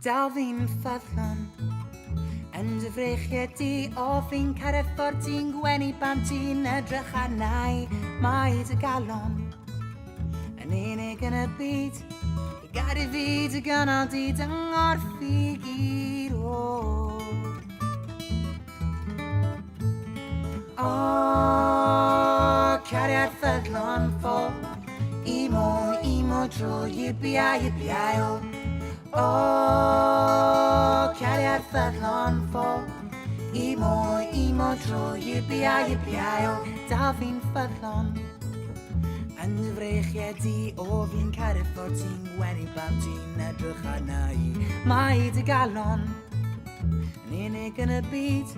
Dalfi'n ffyddlon yn dy frechiad i o fi'n cyrraedd ffordd ti'n gwenu pan ti'n edrych arnau. Mae dy galon yn unig yn y byd i gad i fi dy gynnal di dyngorffi gyd o cariad ffyddlon ffol i mo dro yippie-yi-pie-o. Oh, cariad ffyddlon ffol i mo dro yippie-yi-pie-o. Dal fi'n ffyddlon yn dy frechiad i o fi'n cyrraedd ffordd ti'n gwenu pan ti'n edrych arnau. Mae dy galon yn unig yn y byd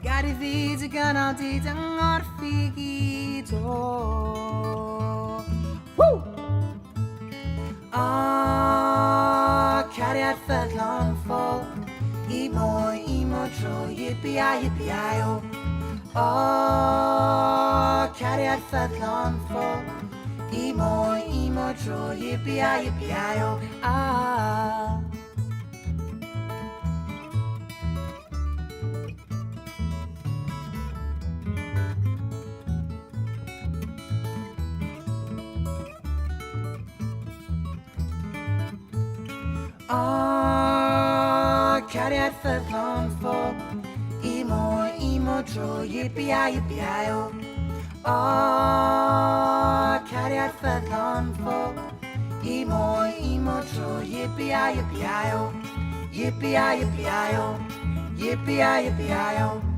gad i fi dy gynnal di dyngorffi gyd cariad ffyddlon ffol i mo dro yippie-yi-pie-o. Cariad ffyddlon ffol i mo dro yippie-yi-pie-o. Cariad ffyddlon ffol i mo dro yippie-yi-pie-o. Cariad ffyddlon ffol i mo dro yippie-yi-pie-o. Yippie-yi-pie-o. Yippie-yi-pie-o.